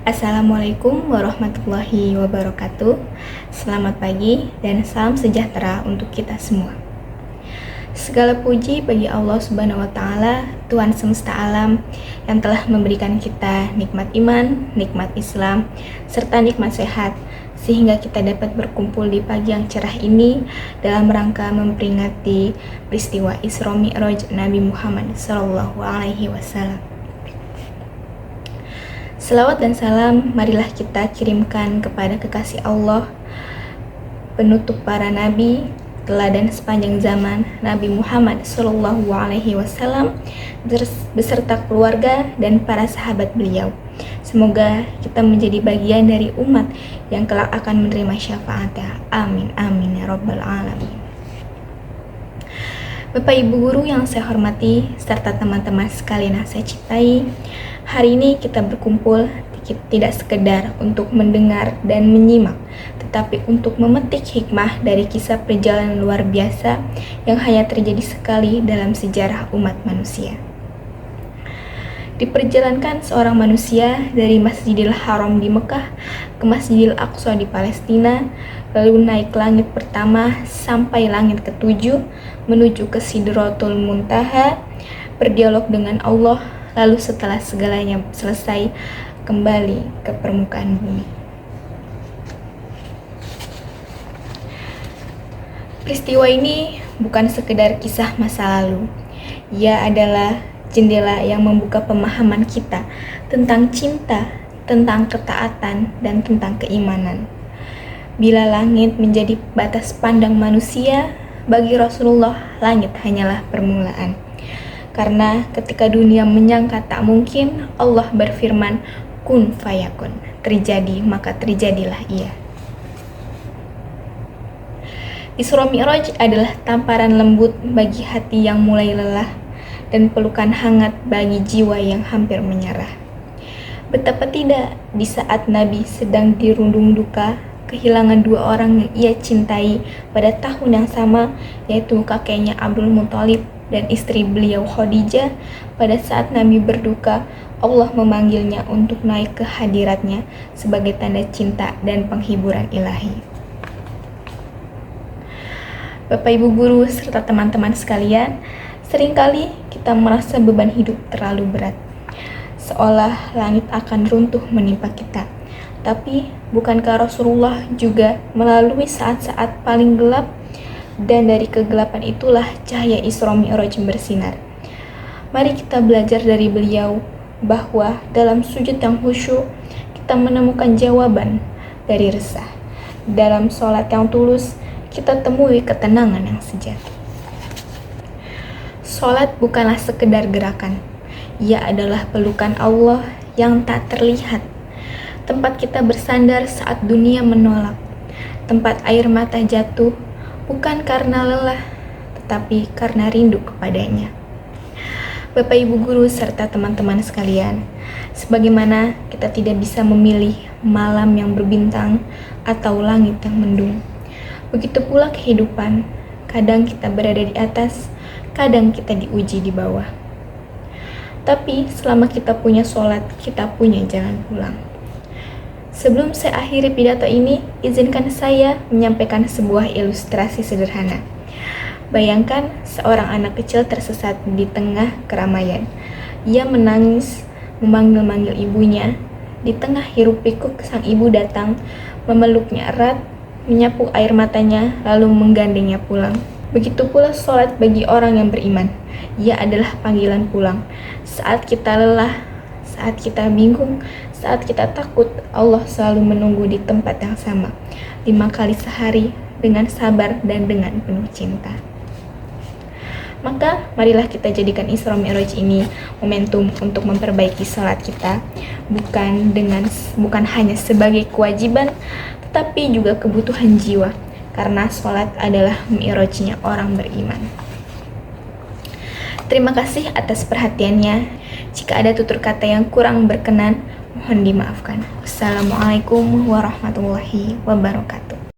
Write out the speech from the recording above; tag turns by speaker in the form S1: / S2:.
S1: Assalamualaikum warahmatullahi wabarakatuh. Selamat pagi dan salam sejahtera untuk kita semua. Segala puji bagi Allah Subhanahu wa taala, Tuhan semesta alam yang telah memberikan kita nikmat iman, nikmat Islam, serta nikmat sehat sehingga kita dapat berkumpul di pagi yang cerah ini dalam rangka memperingati peristiwa Isra Mi'raj Nabi Muhammad SAW. Selawat dan salam marilah kita kirimkan kepada kekasih Allah, penutup para nabi, teladan sepanjang zaman, Nabi Muhammad SAW beserta keluarga dan para sahabat beliau. Semoga kita menjadi bagian dari umat yang kelak akan menerima syafaatnya. Amin amin ya rabbal alamin. Bapak Ibu guru yang saya hormati serta teman-teman sekalian yang saya cintai, hari ini kita berkumpul tidak sekedar untuk mendengar dan menyimak, tetapi untuk memetik hikmah dari kisah perjalanan luar biasa yang hanya terjadi sekali dalam sejarah umat manusia. Diperjalankan seorang manusia dari Masjidil Haram di Mekah ke Masjidil Aqsa di Palestina, lalu naik langit pertama sampai langit ketujuh, menuju ke Sidratul Muntaha, berdialog dengan Allah, lalu setelah segalanya selesai, kembali ke permukaan bumi. Peristiwa ini bukan sekedar kisah masa lalu. Ia adalah jendela yang membuka pemahaman kita tentang cinta, tentang ketaatan, dan tentang keimanan. Bila langit menjadi batas pandang manusia, bagi Rasulullah langit hanyalah permulaan. Karena ketika dunia menyangka tak mungkin, Allah berfirman, kun fayakun, terjadi maka terjadilah ia. Isra Mi'raj adalah tamparan lembut bagi hati yang mulai lelah dan pelukan hangat bagi jiwa yang hampir menyerah. Betapa tidak di saat Nabi sedang dirundung duka, kehilangan dua orang yang ia cintai pada tahun yang sama, yaitu kakeknya Abdul Muthalib dan istri beliau Khadijah. Pada saat Nabi berduka, Allah memanggilnya untuk naik ke hadiratnya sebagai tanda cinta dan penghiburan ilahi. Bapak Ibu guru serta teman-teman sekalian, seringkali kita merasa beban hidup terlalu berat, seolah langit akan runtuh menimpa kita. Tapi bukankah Rasulullah juga melalui saat-saat paling gelap, dan dari kegelapan itulah cahaya Isra Mi'raj bersinar. Mari kita belajar dari beliau bahwa dalam sujud yang khusyuk kita menemukan jawaban dari resah. Dalam sholat yang tulus kita temui ketenangan yang sejati. Sholat bukanlah sekedar gerakan, ia adalah pelukan Allah yang tak terlihat. Tempat kita bersandar saat dunia menolak, tempat air mata jatuh bukan karena lelah, tetapi karena rindu kepadanya. Bapak Ibu guru serta teman-teman sekalian, sebagaimana kita tidak bisa memilih malam yang berbintang atau langit yang mendung, begitu pula kehidupan. Kadang kita berada di atas, kadang kita diuji di bawah. Tapi selama kita punya sholat, kita punya jalan pulang. Sebelum saya akhiri pidato ini, izinkan saya menyampaikan sebuah ilustrasi sederhana. Bayangkan seorang anak kecil tersesat di tengah keramaian. Ia menangis, memanggil-manggil ibunya. Di tengah hiruk pikuk sang ibu datang, memeluknya erat, menyapu air matanya, lalu menggandengnya pulang. Begitu pula sholat bagi orang yang beriman. Ia adalah panggilan pulang. Saat kita lelah, saat kita bingung, saat kita takut, Allah selalu menunggu di tempat yang sama, 5 kali sehari, dengan sabar dan dengan penuh cinta. Maka marilah kita jadikan Isra Mi'raj ini momentum untuk memperbaiki salat kita, bukan hanya sebagai kewajiban, tetapi juga kebutuhan jiwa, karena salat adalah mi'rajnya orang beriman. Terima kasih atas perhatiannya. Jika ada tutur kata yang kurang berkenan, mohon dimaafkan. Wassalamualaikum warahmatullahi wabarakatuh.